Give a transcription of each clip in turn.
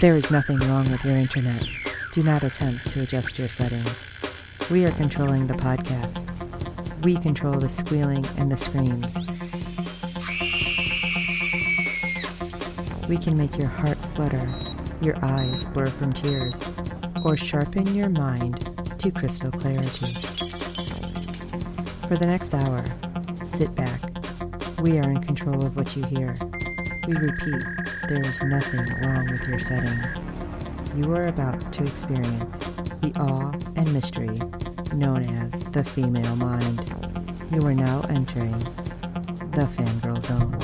There is nothing wrong with your internet. Do not attempt to adjust your settings. We are controlling the podcast. We control the squealing and the screams. We can make your heart flutter, your eyes blur from tears, or sharpen your mind to crystal clarity. For the next hour, sit back. We are in control of what you hear. We repeat, there is nothing wrong with your settings. You are about to experience the awe and mystery known as the female mind. You are now entering the Fangirl Zone.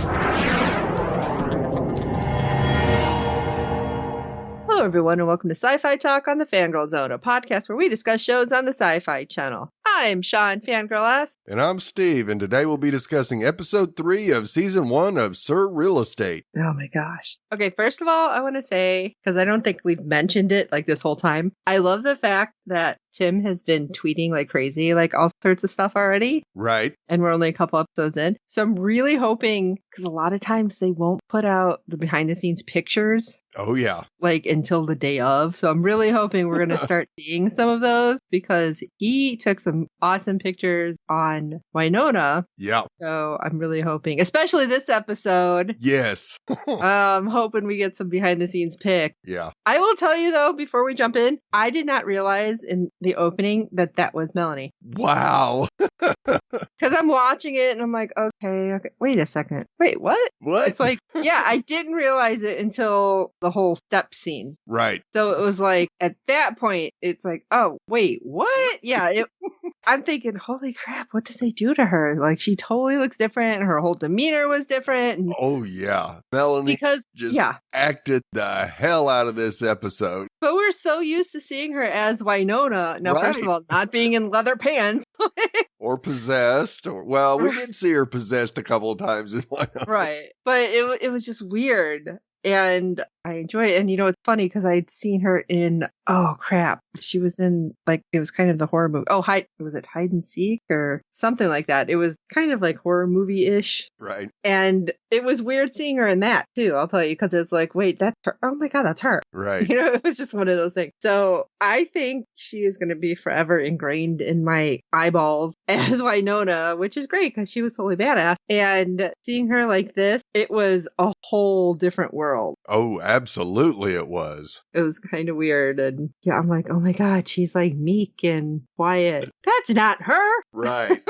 Hello, everyone, and welcome to Sci-Fi Talk on the Fangirl Zone, a podcast where we discuss shows on the Sci-Fi Channel. I'm Sean, Fangirl-ass. And I'm Steve, and today we'll be discussing episode 3 of season 1 of SurrealEstate. Oh my gosh. Okay, first of all, I want to say, because I don't think we've mentioned it like this whole time, I love the fact that Tim has been tweeting like crazy, like all sorts of stuff already. Right. And we're only a couple episodes in. So I'm really hoping, because a lot of times they won't put out the behind the scenes pictures. Oh, yeah. Like until the day of. So I'm really hoping we're going to start seeing some of those because he took some awesome pictures on Winona. Yeah. So I'm really hoping, especially this episode. Yes. I'm hoping we get some behind the scenes pics. Yeah. I will tell you though, before we jump in, I did not realize in the opening that was Melanie. Wow. Because I'm watching it and I'm like, okay, wait a second. Wait, what? What? It's like, yeah, I didn't realize it until the whole step scene. Right. So it was like, at that point, it's like, oh, wait, what? Yeah, I'm thinking, holy crap, what did they do to her? Like, she totally looks different. Her whole demeanor was different. And oh, yeah. Melanie just acted the hell out of this episode. But we're so used to seeing her as Winona. Now, first of all, not being in leather pants. Or possessed. Well, we did see her possessed a couple of times in Winona. Right. But it was just weird. And I enjoy it. And, you know, it's funny because I'd seen her in, oh, crap. She was in, like, it was kind of the horror movie. Oh, was it Hide and Seek or something like that? It was kind of like horror movie-ish. Right. And it was weird seeing her in that, too, I'll tell you, because it's like, wait, that's her. Oh, my God, that's her. Right. You know, it was just one of those things. So I think she is going to be forever ingrained in my eyeballs as Winona, which is great because she was totally badass. And seeing her like this, it was a whole different world. Oh, absolutely it was. It was kind of weird. And yeah, I'm like, oh my God, she's like meek and quiet. That's not her. Right.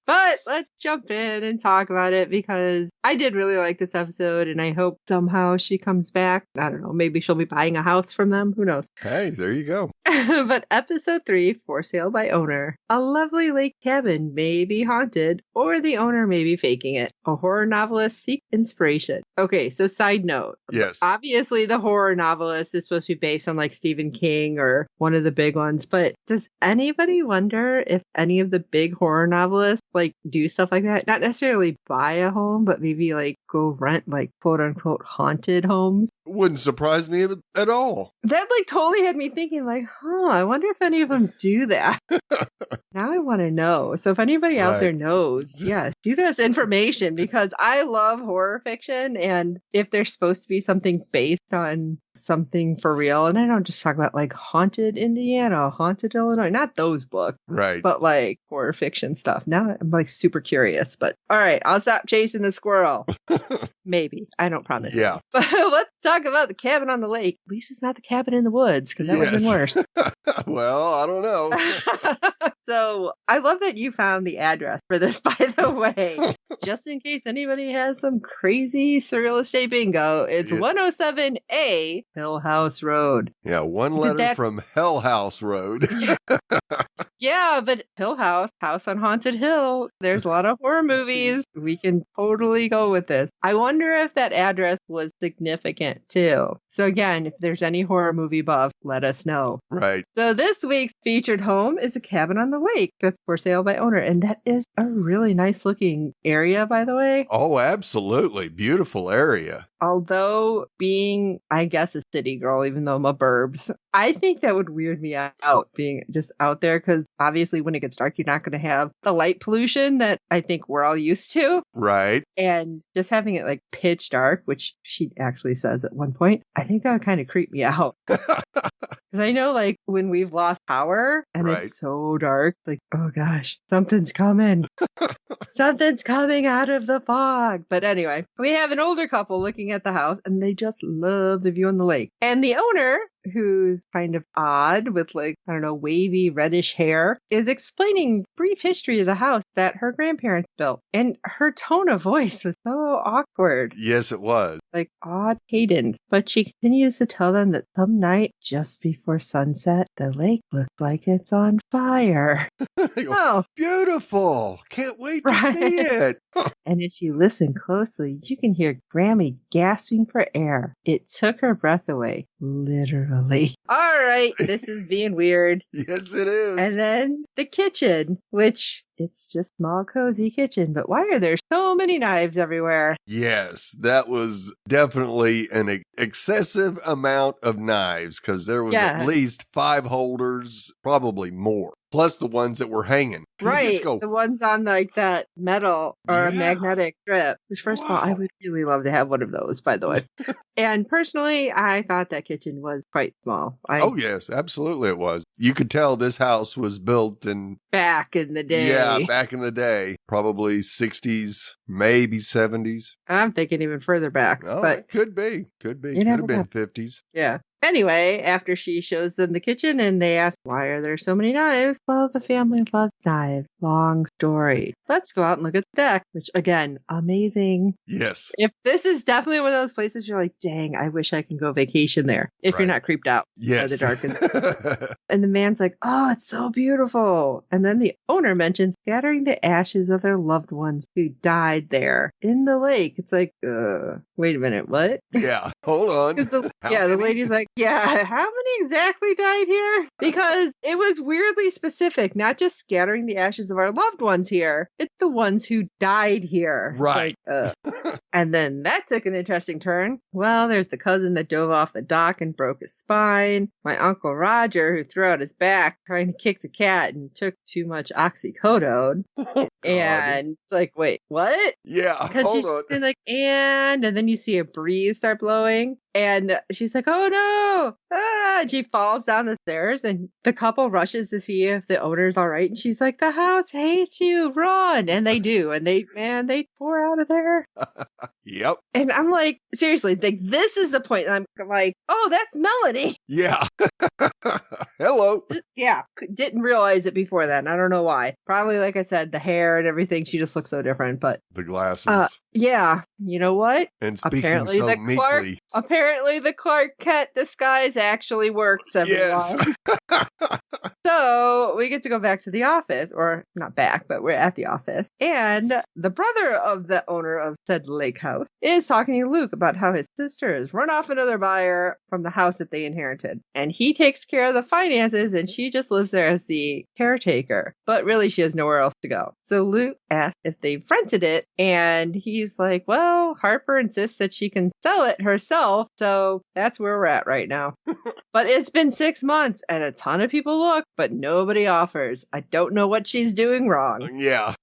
But let's jump in and talk about it because I did really like this episode and I hope somehow she comes back. I don't know, maybe she'll be buying a house from them. Who knows? Hey, there you go. But episode 3, For Sale by Owner. A lovely lake cabin may be haunted or the owner may be faking it. A horror novelist seeks inspiration. Okay, so side note. Yes. Obviously, the horror novelist is supposed to be based on like Stephen King or one of the big ones. But does anybody wonder if any of the big horror novelists like do stuff like that? Not necessarily buy a home, but maybe like go rent like quote unquote haunted homes. Wouldn't surprise me at all. That like totally had me thinking like, I wonder if any of them do that. Now I want to know. So if anybody out there knows, shoot us information because I love horror fiction. And if there's supposed to be something based on something for real, and I don't just talk about like Haunted Indiana, Haunted Illinois, not those books, right? But like horror fiction stuff. Now I'm like super curious, but all right, I'll stop chasing the squirrel. Maybe. I don't promise. Yeah. But let's talk about the cabin on the lake. At least it's not the cabin in the woods because that would have been worse. Well, I don't know. So I love that you found the address for this, by the way. Just in case anybody has some crazy SurrealEstate bingo, it's 107A Hill House Road. Yeah, one letter from Hell House Road. Yeah, but Hill House on Haunted Hill. There's a lot of horror movies. We can totally go with this. I wonder if that address was significant too. So again, if there's any horror movie buff, let us know. Right. So this week's featured home is a cabin on the lake that's for sale by owner. And that is a really nice looking area, by the way. Oh, absolutely. Beautiful area. although being, I guess, a city girl, even though I'm a burbs, I think that would weird me out being just out there because obviously when it gets dark, you're not going to have the light pollution that I think we're all used to. Right. And just having it like pitch dark, which she actually says at one point, I think that would kind of creep me out. Because I know, like, when we've lost power and it's so dark, like, oh gosh, something's coming. Something's coming out of the fog. But anyway, we have an older couple looking at the house and they just love the view on the lake. And the owner, who's kind of odd with like, I don't know, wavy reddish hair, is explaining brief history of the house that her grandparents built. And her tone of voice was so awkward. Yes, it was. Like odd cadence. But she continues to tell them that some night just before sunset, the lake looks like it's on fire. Oh, beautiful. Can't wait to see it. And if you listen closely, you can hear Grammy gasping for air. It took her breath away. Literally. All right. This is being weird. Yes, it is. And then the kitchen, which it's just small, cozy kitchen. But why are there so many knives everywhere? Yes, that was definitely an excessive amount of knives because there was at least 5 holders, probably more. Plus the ones that were hanging. Right. The ones on like that metal or magnetic strip. Which first of all, I would really love to have one of those, by the way. And personally, I thought that kitchen was quite small. Oh, yes, absolutely it was. You could tell this house was built in... back in the day. Yeah, back in the day. Probably 60s, maybe 70s. I'm thinking even further back. Oh, but it could be. Could have been 50s. Yeah. Anyway, after she shows them the kitchen and they ask, why are there so many knives? Well, the family loves knives. Long story. Let's go out and look at the deck, which again, amazing. Yes. If this is definitely one of those places you're like, dang, I wish I can go vacation there. If you're not creeped out by the dark. And the man's like, oh, it's so beautiful. And then the owner mentions scattering the ashes of their loved ones who died there in the lake. It's like, wait a minute, what? Yeah, hold on. The lady's like, yeah, how many exactly died here? Because it was weirdly specific, not just scattering the ashes of our loved ones here. It's the ones who died here. Right. Like, and then that took an interesting turn. Well, there's the cousin that dove off the dock and broke his spine. My Uncle Roger, who threw out his back trying to kick the cat and took too much oxycodone. And it's like, wait, what? Yeah, because she's just been like, and then you see a breeze start blowing. And she's like, oh no. And she falls down the stairs and the couple rushes to see if the owner's all right. And she's like, the house hates you, run. And they do. And they pour out of there. Yep. And I'm like, seriously, like this is the point. I'm like, oh, that's Melanie. Yeah. Hello. Yeah. Didn't realize it before that. And I don't know why. Probably, like I said, the hair and everything. She just looks so different. But the glasses. Yeah. You know what? And speaking so meekly. Apparently the Clark Kent disguise actually works, everyone. Yes. So we get to go back to the office, or not back, but we're at the office. And the brother of the owner of said lake house is talking to Luke about how his sister has run off another buyer from the house that they inherited. And he takes care of the finances and she just lives there as the caretaker. But really she has nowhere else to go. So Luke asks if they've rented it. And he's like, well, Harper insists that she can sell it herself. So that's where we're at right now. But it's been 6 months and a ton of people look, but nobody offers. I don't know what she's doing wrong. Yeah.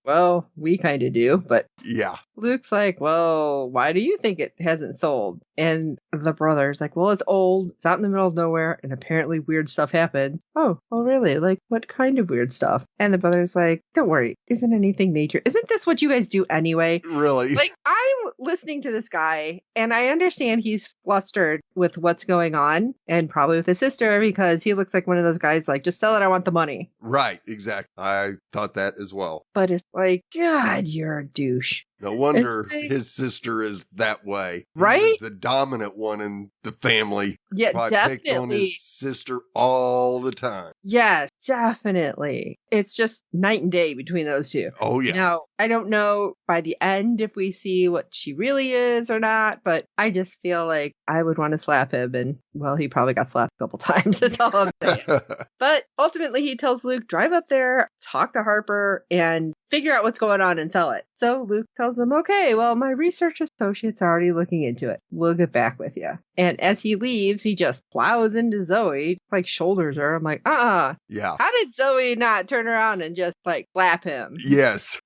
Well, we kind of do, but yeah. Luke's like, well, why do you think it hasn't sold? And the brother's like, well, it's old. It's out in the middle of nowhere. And apparently weird stuff happened. Oh, well, really? Like, what kind of weird stuff? And the brother's like, don't worry. Isn't anything major? Isn't this what you guys do anyway? Really? Like, I'm listening to this guy and I understand he's flustered with what's going on and probably with his sister because he looks like one of those guys like, just sell it. I want the money. Right. Exactly. I thought that as well. But it's like, God, you're a douche. No wonder his sister is that way. Right? He's the dominant one in the family. Yeah, probably definitely. Picked on his sister all the time. Yes, definitely. It's just night and day between those two. Oh, yeah. Now, I don't know by the end if we see what she really is or not, but I just feel like I would want to slap him. And, well, he probably got slapped a couple times. That's all I'm saying. But ultimately, he tells Luke, drive up there, talk to Harper, and figure out what's going on and sell it. So Luke tells them, okay, well, my research associate's already looking into it. We'll get back with you. And as he leaves, he just plows into Zoe, like shoulders her. I'm like, Yeah. How did Zoe not turn around and just like slap him? Yes.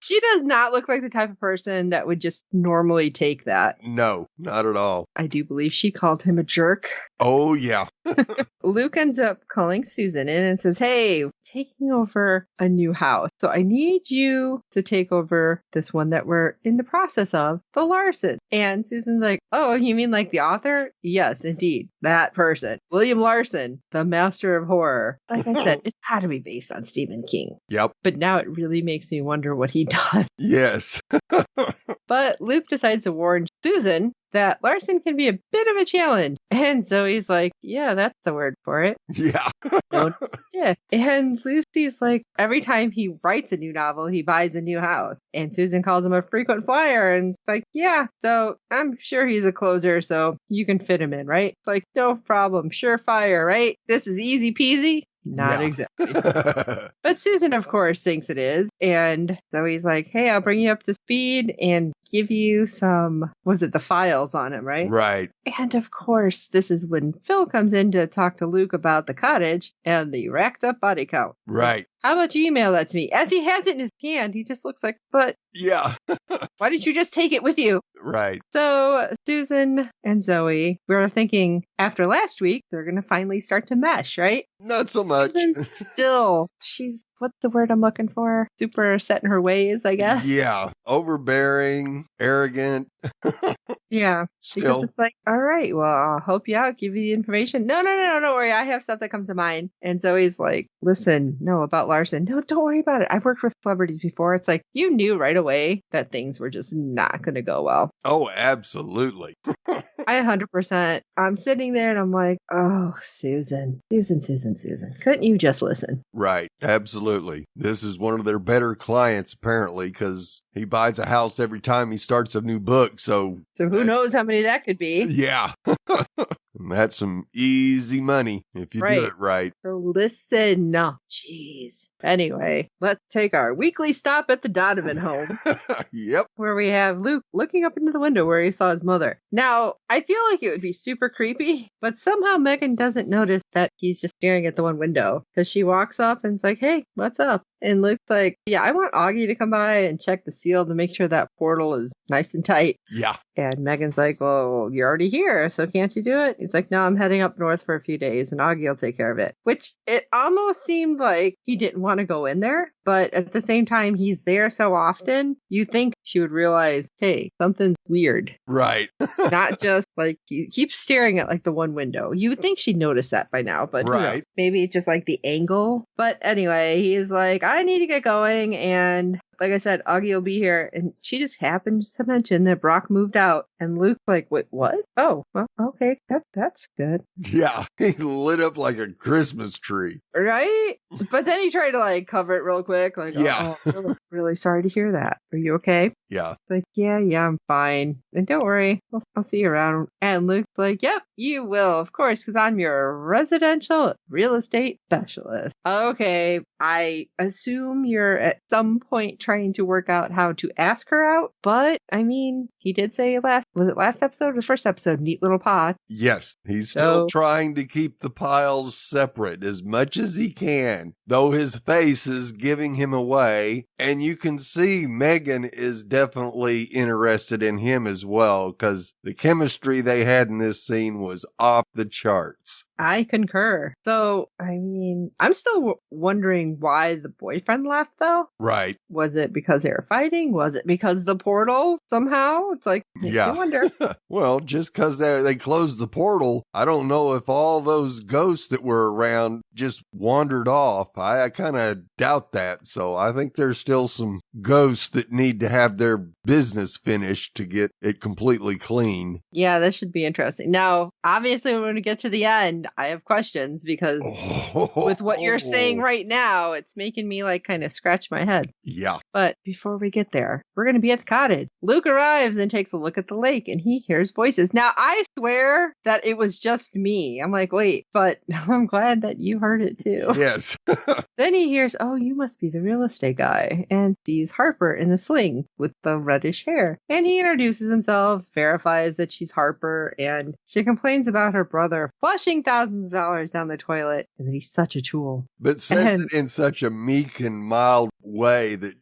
She does not look like the type of person that would just normally take that. No, not at all. I do believe she called him a jerk. Oh, yeah. Luke ends up calling Susan in and says, hey, taking over a new house. So I need you to take over this one that we're in the process of, the Larson. And Susan's like, oh, you mean like the author? Yes, indeed. That person. William Larson, the master of horror. Like I said, it's got to be based on Stephen King. Yep. But now it really makes me wonder what he does. Yes. But Luke decides to warn Susan that Larson can be a bit of a challenge. And Zoe's like, yeah, that's the word for it. Yeah. Yeah. And Lucy's like, every time he writes a new novel, he buys a new house. And Susan calls him a frequent flyer. And it's like, yeah, so I'm sure he's a closer, so you can fit him in, right? It's like, no problem. Surefire, right? This is easy peasy. Not exactly. But Susan, of course, thinks it is. And Zoe's like, hey, I'll bring you up to speed and give you some, the files on him, right? Right. And of course, this is when Phil comes in to talk to Luke about the cottage and the racked up body count. Right. How about you email that to me? As he has it in his hand, he just looks like, but yeah. Why didn't you just take it with you? Right. So Susan and Zoe, we were thinking after last week, they're going to finally start to mesh, right? Not so much. Still, she's, what's the word I'm looking for? Super set in her ways, I guess. Yeah. Overbearing, arrogant. Yeah. Still. Because it's like, all right, well, I'll help you out, give you the information. No, don't worry. I have stuff that comes to mind. And Zoe's like, listen, no, about Larson. No, don't worry about it. I've worked with celebrities before. It's like, you knew right away that things were just not going to go well. Oh, absolutely. I 100%. I'm sitting there and I'm like, oh, Susan. Couldn't you just listen? Right. Absolutely. This is one of their better clients, apparently, because he buys a house every time he starts a new book. So who knows how many that could be? Yeah. That's some easy money if you do it right. So listen. No. Jeez. Anyway, let's take our weekly stop at the Donovan home. Yep. Where we have Luke looking up into the window where he saw his mother. Now, I feel like it would be super creepy, but somehow Megan doesn't notice that he's just staring at the one window because she walks up and is like, hey, what's up? And Luke's like, yeah, I want Augie to come by and check the seal to make sure that portal is nice and tight. Yeah. And Megan's like, well, you're already here, so can't you do it? He's like, no, I'm heading up north for a few days and Augie will take care of it. Which it almost seemed like he didn't want to go in there. But at the same time, he's there so often, you think she would realize, hey, something's weird. Right. Not just like he keeps staring at like the one window. You would think she'd notice that by now, but right. Maybe it's just like the angle. But anyway, he's like, I need to get going. And like I said, Augie will be here. And she just happens to mention that Brock moved out. And Luke's like, wait, what? Oh, well, okay. That's good. Yeah. He lit up like a Christmas tree. Right? But then he tried to like cover it real quick. Like, yeah. Oh, really sorry to hear that. Are you okay? Yeah. It's like, yeah, I'm fine. And don't worry. I'll see you around. And Luke's like, yep, you will. Of course, because I'm your residential real estate specialist. Okay. I assume you're at some point trying to work out how to ask her out. But I mean, he did say last episode or the first episode, neat little pod. Yes. He's still trying to keep the piles separate as much as he can, though his face is giving him away. And you can see Megan is definitely interested in him as well, because the chemistry they had in this scene was off the charts. I concur. So, I mean, I'm still wondering why the boyfriend left, though. Right. Was it because they were fighting? Was it because the portal somehow? It's like, I wonder. Well, just because they closed the portal, I don't know if all those ghosts that were around just wandered off. I kind of doubt that. So I think there's still some ghosts that need to have their business finished to get it completely clean. Yeah, that should be interesting. Now, obviously, when we get to the end, I have questions because with what you're saying right now, it's making me like kind of scratch my head. Yeah. But before we get there, we're going to be at the cottage. Luke arrives and takes a look at the lake and he hears voices. Now, I swear that it was just me. I'm like, wait, but I'm glad that you heard it too. Yes. Then he hears, oh, you must be the real estate guy, and sees Harper in the sling with the reddish hair. And he introduces himself, verifies that she's Harper, and she complains about her brother flushing thousands of dollars down the toilet, and that he's such a tool. But says it in such a meek and mild way that...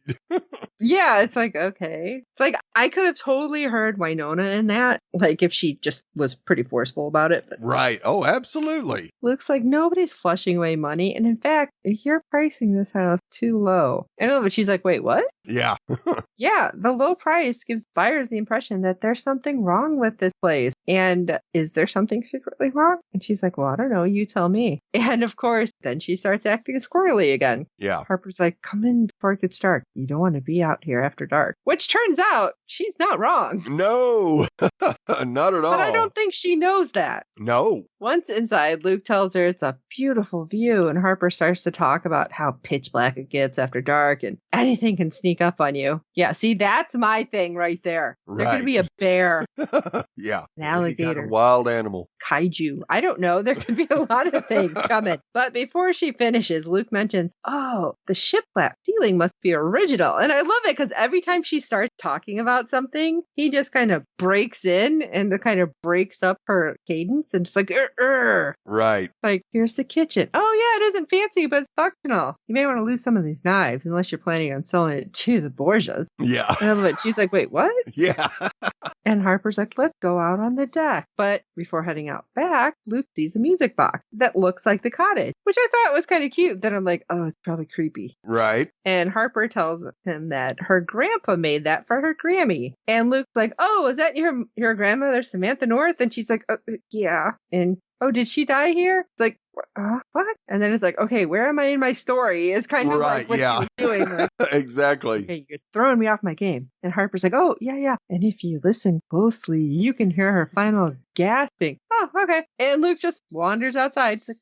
Yeah, it's like, okay. It's like, I could have totally heard Winona in that, like if she just was pretty forceful about it. But right. Oh, absolutely. looks like nobody's flushing away money. And in fact, you're pricing this house too low. I know, but she's like, wait, what? Yeah. Yeah, the low price gives buyers the impression that there's something wrong with this place. And is there something secretly wrong? And she's like, well, I don't know. You tell me. And of course, then she starts acting squirrely again. Yeah. Harper's like, come in before it gets dark. You don't want to be out here after dark. Which turns out she's not wrong. No, not at all. But I don't think she knows that. No. Once inside, Luke tells her it's a beautiful view, and Harper starts to talk about how pitch black it gets after dark and anything can sneak up on you. Yeah, see, that's my thing right there. Right. There could be a bear, Yeah. an alligator, A wild animal. kaiju. I don't know. There could be a lot of things coming. But before she finishes, Luke mentions, oh, the shiplap ceiling must be original. And I love it because every time she starts talking about something, he just kind of breaks in and kind of breaks up her cadence and just like, Right. like, here's the kitchen. Oh, yeah, it isn't fancy, but it's functional. You may want to lose some of these knives unless you're planning on selling it to the Borgias. Yeah. And I love it. She's like, wait, what? Yeah. And Harper's like, let's go out on the deck. But before heading out back, Luke sees a music box that looks like the cottage, which I thought was kind of cute. Then I'm like, oh, it's probably creepy. Right. And Harper tells him that her grandpa made that for her Grammy. And Luke's like, oh, is that your grandmother, Samantha North? And she's like, yeah. And, oh, did she die here? It's like, what? And then it's like, okay, where am I in my story? Is kind of right, like what yeah. she was doing. Like, Exactly. okay, you're throwing me off my game. And Harper's like, oh, yeah. And if you listen closely, you can hear her final gasping. Oh, okay. And Luke just wanders outside. It's like,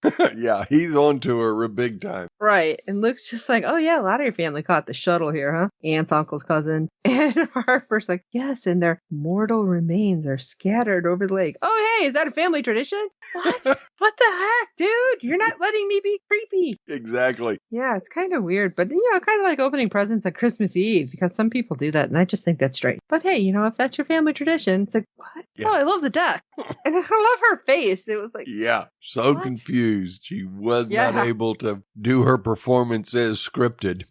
what? Yeah, he's on to her big time. Right. And Luke's just like, oh, yeah, a lot of your family caught the shuttle here, huh? Aunts, uncles, cousins. And Harper's like, yes, and their mortal remains are scattered over the lake. Oh, hey, is that a family tradition? What? What the heck, dude? You're not letting me be creepy. Exactly. Yeah, it's kind of weird, but, kind of like opening presents on Christmas Eve, because some people do that, and I just think that's strange. But hey, if that's your family tradition, it's like, what? Yeah. Oh, I love the duck. And I love her face. It was like, yeah, so what? confused. She was Yeah. not able to do her performance as scripted.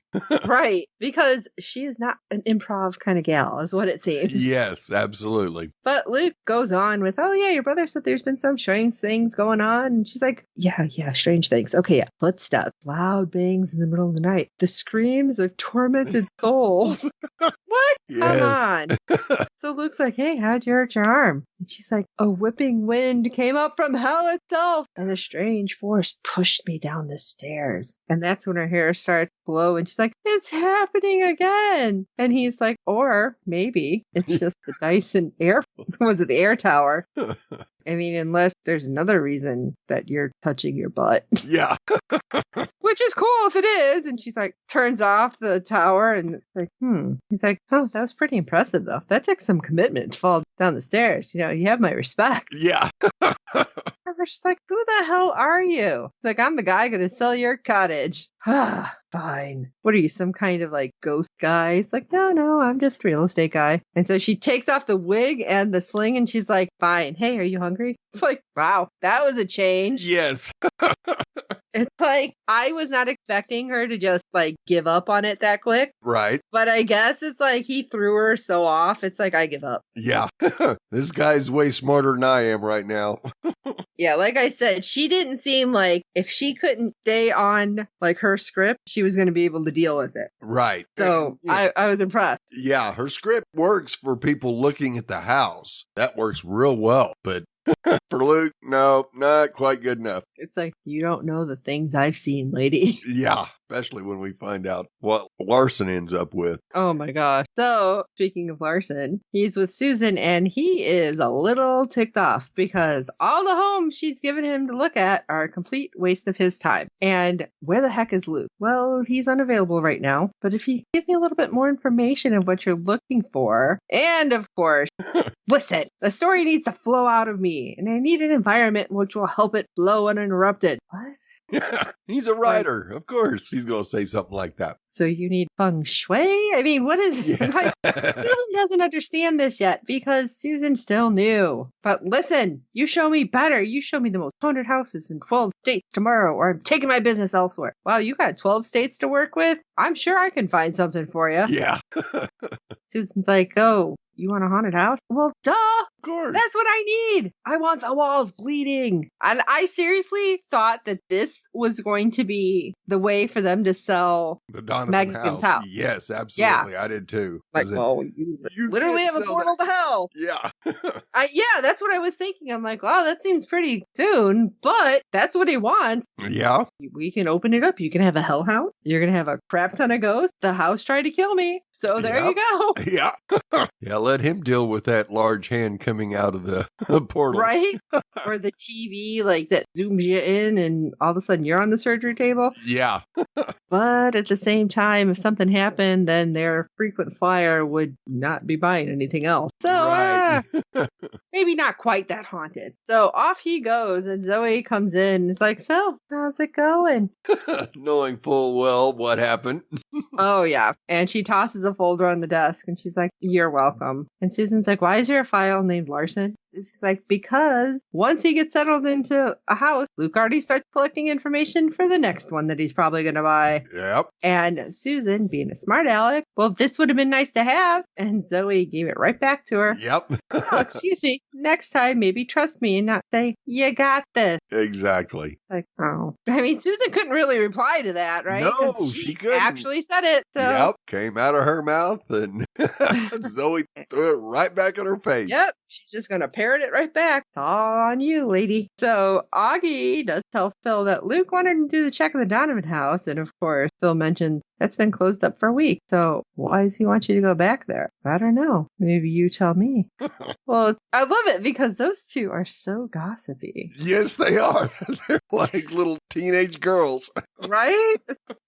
Right, because she is not an improv kind of gal, is what it seems. Yes, absolutely. But Luke goes on with, oh, yeah, your brother said there's been some strange things going on. And she's like, yeah, strange things. Okay, yeah, footsteps, loud bangs in the middle of the night, the screams of tormented souls. What? Yes. Come on. So Luke's like, hey, how'd you hurt your arm? And she's like, a whipping wind came up from hell itself, and a strange force pushed me down the stairs. And that's when her hair starts to blow, and she's like, it's happening again. And he's like, or maybe it's just the Dyson air, was it the air tower? I mean, unless there's another reason that you're touching your butt. Yeah. Which is cool if it is. And she's like, turns off the tower and it's like, He's like, oh, that was pretty impressive, though. That took some commitment to fall down the stairs. You have my respect. Yeah. Harper's just like, who the hell are you? It's like, I'm the guy going to sell your cottage. Fine. What are you, some kind of like ghost guy? It's like, no, I'm just a real estate guy. And so she takes off the wig and the sling and she's like, fine. Hey, are you hungry? It's like, wow, that was a change. Yes. It's like, I was not expecting her to just like give up on it that quick. Right. But I guess it's like he threw her so off. It's like, I give up. Yeah. This guy's way smarter than I am right now. Yeah, like I said, she didn't seem like if she couldn't stay on like her script, she was going to be able to deal with it. Right. So I was impressed. Yeah, her script works for people looking at the house. That works real well. But for Luke, no, not quite good enough. It's like, you don't know the things I've seen, lady. Yeah, especially when we find out what Larson ends up with. Oh my gosh. So, speaking of Larson, he's with Susan and he is a little ticked off because all the homes she's given him to look at are a complete waste of his time. And where the heck is Luke? Well, he's unavailable right now, but if you give me a little bit more information of what you're looking for, and of course, listen, the story needs to flow out of me, and I need an environment which will help it flow uninterrupted. What? He's a writer. Of course, he's going to say something like that. So you need feng shui? I mean, what is it? Like, Susan doesn't understand this yet because Susan's still new. But listen, you show me better. You show me the most haunted houses in 12 states tomorrow, or I'm taking my business elsewhere. Wow, you got 12 states to work with? I'm sure I can find something for you. Yeah. Susan's like, oh, you want a haunted house? Well, duh. Of course. That's what I need. I want the walls bleeding. And I seriously thought that this was going to be the way for them to sell the Donovan Megan's house. Yes, absolutely. Yeah. I did too. Like, well, you literally have a portal to hell. Yeah. Yeah, that's what I was thinking. I'm like, wow, that seems pretty soon, but that's what he wants. Yeah. We can open it up. You can have a hellhound. You're going to have a crap ton of ghosts. The house tried to kill me. So there you go. Yeah. Yeah, let him deal with that large hand coming out of the portal. Right? Or the TV, like, that zooms you in and all of a sudden you're on the surgery table. Yeah. But at the same time, if something happened, then their frequent flyer would not be buying anything else. So, right. Maybe not quite that haunted. So off he goes, and Zoe comes in. It's like, so, how's it going? Knowing full well what happened. Oh, yeah. And she tosses a folder on the desk, and she's like, you're welcome. And Susan's like, why is there a file named Larson? It's like, because once he gets settled into a house, Luke already starts collecting information for the next one that he's probably going to buy. Yep. And Susan, being a smart aleck, well, this would have been nice to have. And Zoe gave it right back to her. Yep. Oh, excuse me. Next time, maybe trust me and not say, you got this. Exactly. Like, oh. I mean, Susan couldn't really reply to that, right? No, she couldn't. Actually said it. So. Yep. Came out of her mouth and Zoe threw it right back in her face. Yep. She's just going to parrot it right back. It's all on you, lady. So Augie does tell Phil that Luke wanted to do the check of the Donovan house. And of course, Phil mentions that's been closed up for a week. So why does he want you to go back there? I don't know. Maybe you tell me. Well, I love it because those two are so gossipy. Yes, they are. They're like little teenage girls. Right?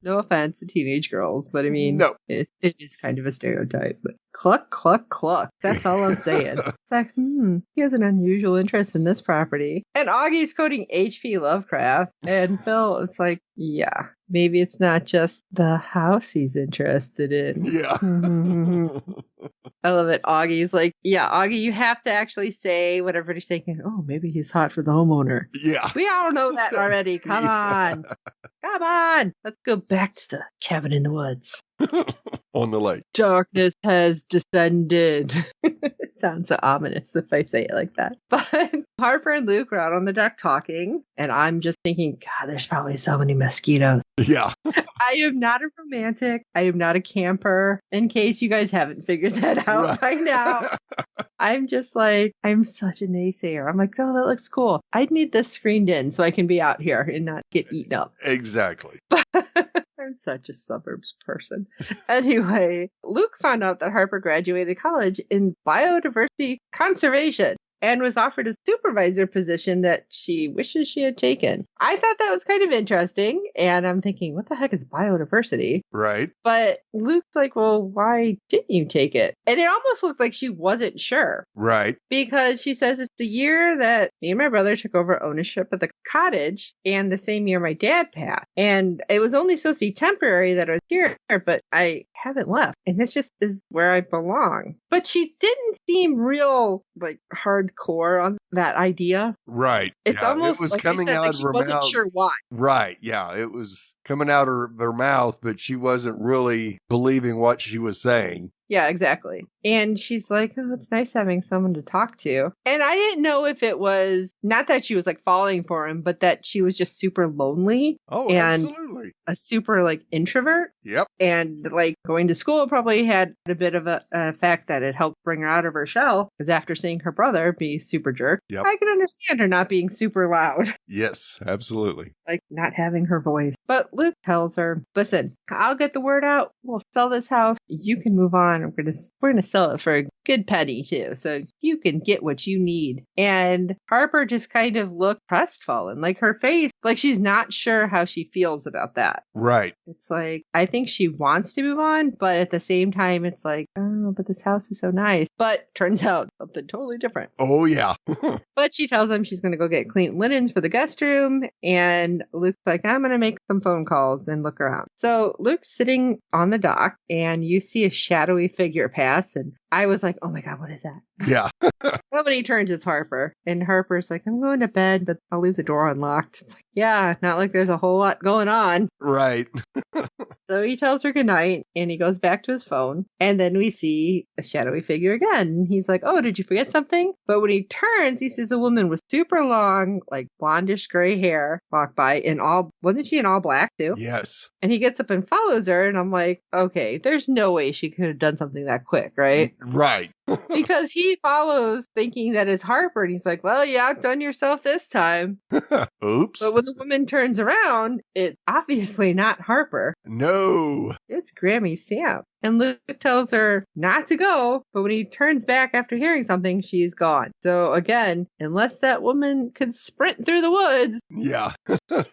No offense to teenage girls, but I mean, no. It is kind of a stereotype. But cluck, cluck, cluck. That's all I'm saying. It's like, he has an unusual interest in this property. And Augie's quoting H.P. Lovecraft. And Phil, it's like, yeah, maybe it's not just the house he's interested in. Yeah. I love it. Augie's like, yeah, Augie, you have to actually say what everybody's thinking. Oh, maybe he's hot for the homeowner. Yeah. We all know that already. Come on. Come on. Let's go back to the cabin in the woods. On the lake. Darkness has descended. It sounds so ominous if I say it like that. But Harper and Luke are out on the deck talking, and I'm just thinking, God, there's probably so many mosquitoes. Yeah. I am not a romantic. I am not a camper, in case you guys haven't figured that out by now. I'm just like, I'm such a naysayer. I'm like, oh, that looks cool. I'd need this screened in so I can be out here and not get eaten up. Exactly. I'm such a suburbs person. Anyway, Luke found out that Harper graduated college in biodiversity conservation and was offered a supervisor position that she wishes she had taken. I thought that was kind of interesting, and I'm thinking, what the heck is biodiversity? Right. But Luke's like, well, why didn't you take it? And it almost looked like she wasn't sure. Right. Because she says it's the year that me and my brother took over ownership of the cottage, and the same year my dad passed. And it was only supposed to be temporary that I was here, but I haven't left. And this just is where I belong. But she didn't seem real, like, hardcore on that idea. Right. It's almost it was like coming out of she her wasn't mouth. sure why. Right. Yeah. It was coming out of her mouth, but she wasn't really believing what she was saying. Yeah, exactly. And she's like, oh, it's nice having someone to talk to. And I didn't know if it was not that she was like falling for him, but that she was just super lonely. Oh, and absolutely. A super like introvert. Yep. And like going to school probably had a bit of a effect that it helped bring her out of her shell. Because after seeing her brother be super jerk, Yep. I can understand her not being super loud. Yes, absolutely. Like not having her voice. But Luke tells her, listen, I'll get the word out. We'll sell this house. You can move on. We're gonna sell it for a good penny too. So you can get what you need. And Harper just kind of looked crestfallen. Like her face, like she's not sure how she feels about that. Right. It's like, I think she wants to move on, but at the same time, it's like, oh, but this house is so nice. But turns out something totally different. Oh, yeah. But she tells him she's going to go get clean linens for the guest room. And Luke's like, I'm going to make some phone calls and look around. So Luke's sitting on the dock and you see a shadowy figure pass. And I was like, oh my God, what is that? Yeah. Well, when he turns, it's Harper. And Harper's like, I'm going to bed, but I'll leave the door unlocked. It's like, yeah, not like there's a whole lot going on. Right. So he tells her goodnight and he goes back to his phone. And then we see a shadowy figure again. And he's like, oh, did you forget something? But when he turns, he sees a woman with super long, like blondish gray hair walk by in all, wasn't she in all black too? Yes. And he gets up and follows her. And I'm like, okay, there's no way she could have done something that quick, right? Right. Because he follows thinking that it's Harper. And he's like, well, you outdone yourself this time. Oops. But when the woman turns around, it's obviously not Harper. No. It's Grammy Sam. And Luke tells her not to go, but when he turns back after hearing something, she's gone. So again, unless that woman could sprint through the woods, Yeah.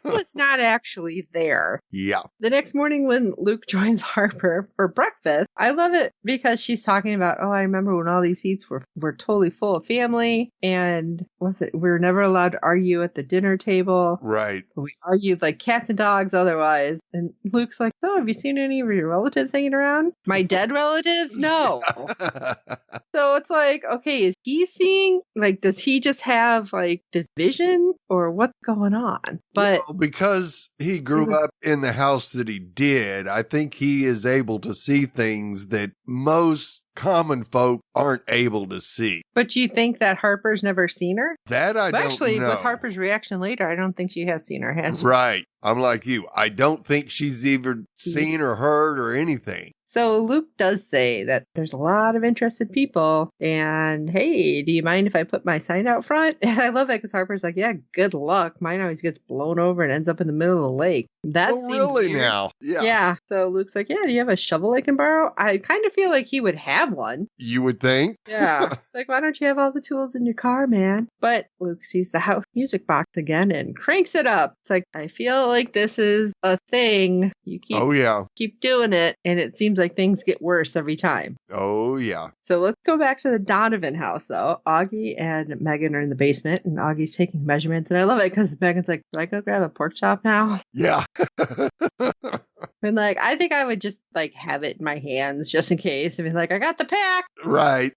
was not actually there. Yeah. The next morning when Luke joins Harper for breakfast, I love it because she's talking about, oh, I remember when all these seats were totally full of family and we were never allowed to argue at the dinner table. Right. We argued like cats and dogs otherwise. And Luke's like, so have you seen any of your relatives hanging around? My dead relatives? No. So it's like, okay, is he seeing, like, does he just have like this vision or what's going on? But well, because he grew up in the house that he did, I think he is able to see things that most common folk aren't able to see. But you think that Harper's never seen her? That I don't know. Actually, with Harper's reaction later, I don't think she has seen her, has she? Right. I'm like you. I don't think she's either seen or heard or anything. So Luke does say that there's a lot of interested people and, hey, do you mind if I put my sign out front? And I love it because Harper's like, yeah, good luck. Mine always gets blown over and ends up in the middle of the lake. That seems really weird. Now? Yeah. Yeah. So Luke's like, yeah, do you have a shovel I can borrow? I kind of feel like he would have one. You would think? Yeah. It's like, why don't you have all the tools in your car, man? But Luke sees the house music box again and cranks it up. It's like, I feel like this is a thing. You keep doing it. And it seems like things get worse every time. Oh, yeah. So let's go back to the Donovan house, though. Augie and Megan are in the basement, and Augie's taking measurements. And I love it because Megan's like, "Should I go grab a pork chop now?" Yeah. And like, I think I would just like have it in my hands just in case. I mean, like, I got the pack. Right.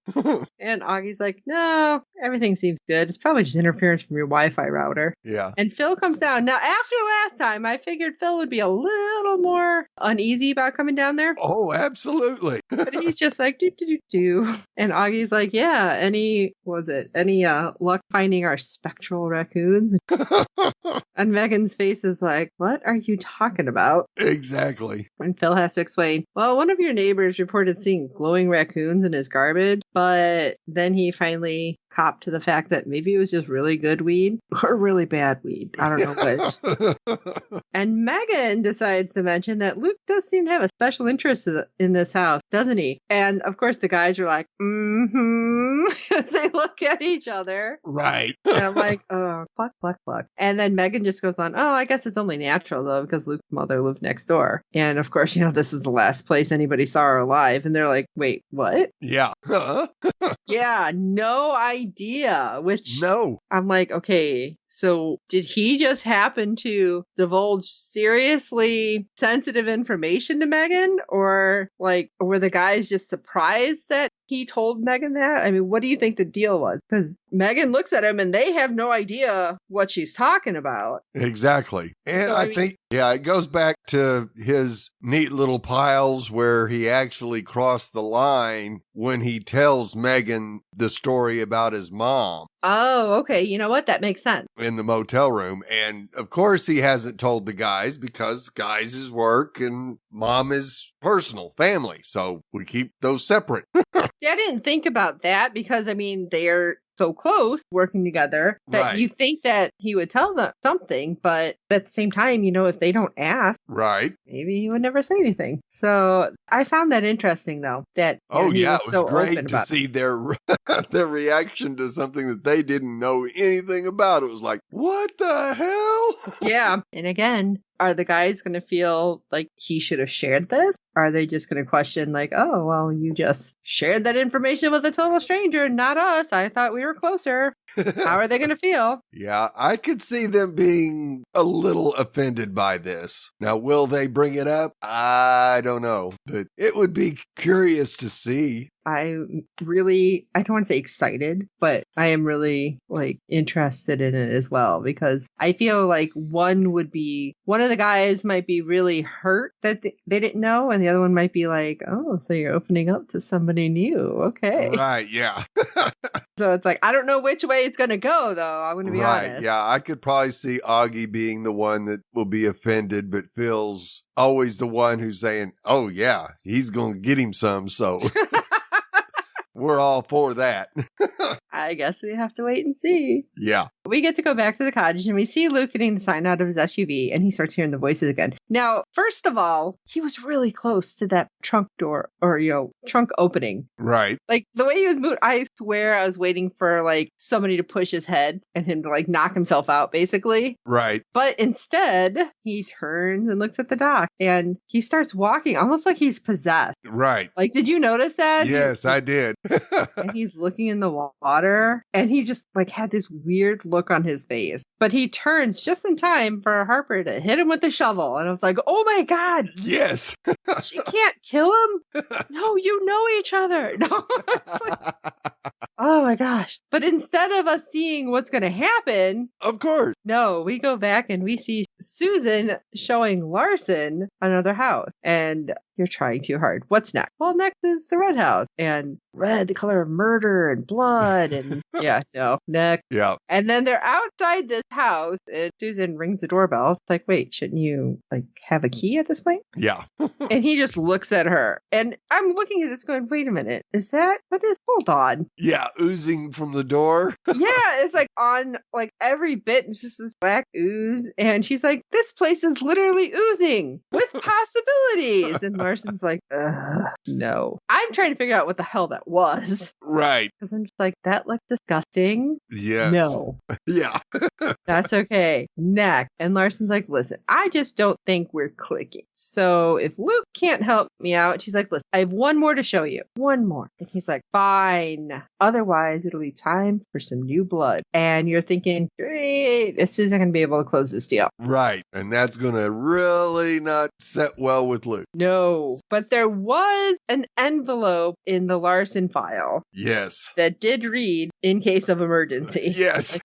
And Augie's like, no, everything seems good. It's probably just interference from your Wi-Fi router. Yeah. And Phil comes down. Now, after last time, I figured Phil would be a little more uneasy about coming down there. Oh, absolutely. But he's just like, do. And Augie's like, yeah, any luck finding our spectral raccoons? And Megan's face is like, what are you talking about? Exactly. And Phil has to explain, well, one of your neighbors reported seeing glowing raccoons in his garbage, but then he finally copped to the fact that maybe it was just really good weed or really bad weed. I don't know which. And Megan decides to mention that Luke does seem to have a special interest in this house, doesn't he? And of course the guys are like, as they look at each other. Right. And I'm like, oh, cluck, cluck, cluck. And then Megan just goes on, oh, I guess it's only natural though, because Luke's mother lived next door. And of course, this was the last place anybody saw her alive. And they're like, wait, what? Yeah. Yeah, no idea. Which no. I'm like, okay, so did he just happen to divulge seriously sensitive information to Megan? Or like, were the guys just surprised that he told Megan that? I mean, what do you think the deal was? Because Megan looks at him and they have no idea what she's talking about. Exactly. And so, I think Yeah, it goes back to his neat little piles where he actually crossed the line when he tells Megan the story about his mom. Oh, okay. You know what? That makes sense. In the motel room. And of course he hasn't told the guys because guys is work and mom is personal, family. So we keep those separate. See, I didn't think about that because, I mean, they're so close working together that Right. you think that he would tell them something, but at the same time, you know, if they don't ask, Right. maybe he would never say anything. So I found that interesting, though, that he It was so great open to about see their reaction to something that they didn't know anything about. It was like, what the hell? Yeah. And again, are the guys going to feel like he should have shared this? Are they just going to question like, oh, well, you just shared that information with a total stranger, not us. I thought we were closer. How are they going to feel? Yeah, I could see them being a little offended by this. Now, will they bring it up? I don't know, but it would be curious to see. I don't want to say excited, but I am really like interested in it as well, because I feel like one of the guys might be really hurt that they didn't know, and the other one might be like, oh, so you're opening up to somebody new. Okay. Right, yeah. So it's like, I don't know which way it's going to go, though. I'm going to be honest. Yeah, I could probably see Augie being the one that will be offended, but Phil's always the one who's saying, oh, yeah, he's going to get him some, so... We're all for that. I guess we have to wait and see. Yeah. We get to go back to the cottage and we see Luke getting the sign out of his SUV and he starts hearing the voices again. Now, first of all, he was really close to that trunk door or, trunk opening. Right. Like the way he was moved, I swear I was waiting for like somebody to push his head and him to like knock himself out, basically. Right. But instead, he turns and looks at the dock and he starts walking almost like he's possessed. Right. Like, did you notice that? Yes, I did. And he's looking in the water and he just like had this weird look on his face. But he turns just in time for Harper to hit him with the shovel. And I was like, oh my God. Yes. She can't kill him? No, you know each other. No. Like, oh my gosh. But instead of us seeing what's going to happen. Of course. No, we go back and we see Susan showing Larson another house. And you're trying too hard. What's next? Well, next is the red house. And red, the color of murder and blood. And next. Yeah. And then they're outside this house and Susan rings the doorbell. It's like, wait, shouldn't you like have a key at this point? Yeah. And he just looks at her. And I'm looking at this going, wait a minute. Hold on. Yeah. Oozing from the door. Yeah. It's like on like every bit. It's just this black ooze. And she's like, this place is literally oozing with possibilities. And Larson's like, no. I'm trying to figure out what the hell that was. Right. Because I'm just like, that looks disgusting. Yes. No. Yeah. That's okay. Next. And Larson's like, listen, I just don't think we're clicking. So if Luke can't help me out, she's like, listen, I have one more to show you. One more. And he's like, fine. Otherwise, it'll be time for some new blood. And you're thinking, great, this isn't going to be able to close this deal. Right. And that's going to really not set well with Luke. No. But there was an envelope in the Larson file. Yes. That did read, in case of emergency. Yes.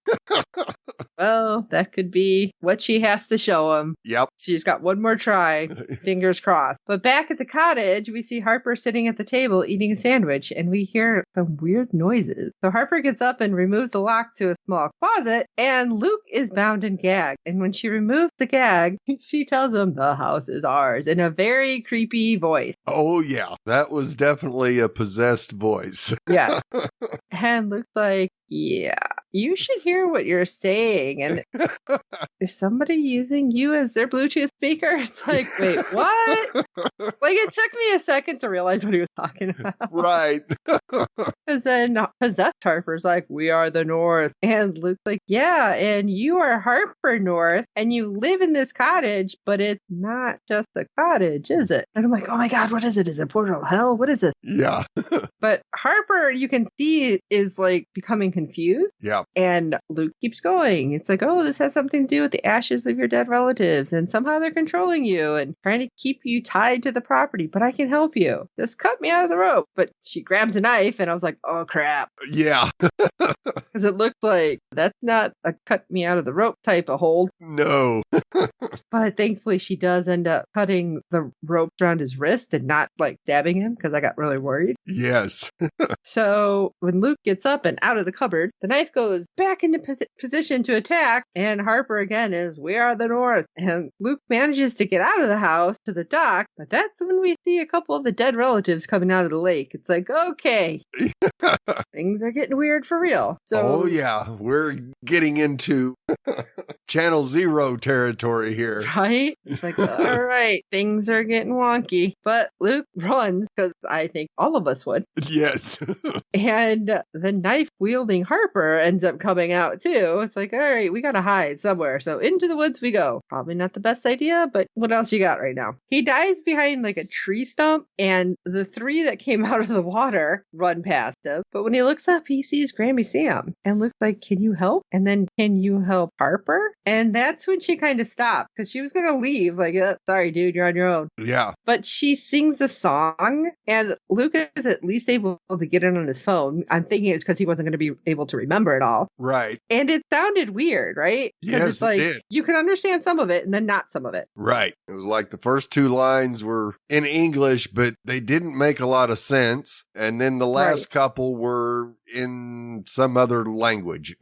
Well, that could be what she has to show him. Yep. She's got one more try. Fingers crossed. But back at the cottage, we see Harper sitting at the table eating a sandwich, and we hear some weird noises. So Harper gets up and removes the lock to a small closet, and Luke is bound and gagged. And when she removes the gag, she tells him the house is ours in a very creepy voice. Oh, yeah. That was definitely a possessed voice. Yeah. And Luke's like, yeah, you should hear what you're saying. And is somebody using you as their Bluetooth speaker? It's like, wait, what? Like, it took me a second to realize what he was talking about. Right. Because then possessed Harper's like, we are the North. And Luke's like, yeah, and you are Harper North, and you live in this cottage, but it's not just a cottage, is it? And I'm like, oh my God, what is it? Is it portal hell? What is this? Yeah. But Harper, you can see, is like becoming confused. Yeah. And Luke keeps going. It's like, oh, this has something to do with the ashes of your dead relatives. And somehow they're controlling you and trying to keep you tied to the property. But I can help you. Just cut me out of the rope. But she grabs a knife and I was like, oh, crap. Yeah. Because it looked like that's not a cut me out of the rope type of hold. No. But thankfully she does end up cutting the rope around his wrist and not like stabbing him because I got really worried. Yes. So when Luke gets up and out of the cupboard, the knife goes back into position to attack. And Harper again is, we are the North. And Luke manages to get out of the house to the dock. But that's when we see a couple of the dead relatives coming out of the lake. It's like, okay, things are getting weird for real. So, oh, yeah. We're getting into Channel Zero territory here. Right? It's like, all right, things are getting wonky. But Luke runs because I think all of us would. Yes. And the knife-wielding Harper ends up coming out, too. It's like, all right, we got to hide somewhere. So into the woods we go. Probably not the best idea, but what else you got right now? He dives behind like a tree stump, and the three that came out of the water run past him. But when he looks up, he sees Grammy Sam and looks like, can you help? And then, can you help Harper? And that's when she kind of stopped because she was going to leave. Like, sorry, dude, you're on your own. Yeah. But she sings a song, and Luke is at least able to get it on his phone. I'm thinking it's because he wasn't going to be able to remember it all. Right. And it sounded weird, right? Yes, it's like, it did. You can understand some of it and then not some of it. Right. It was like the first two lines were in English, but they didn't make a lot of sense. And then the last couple were in some other language.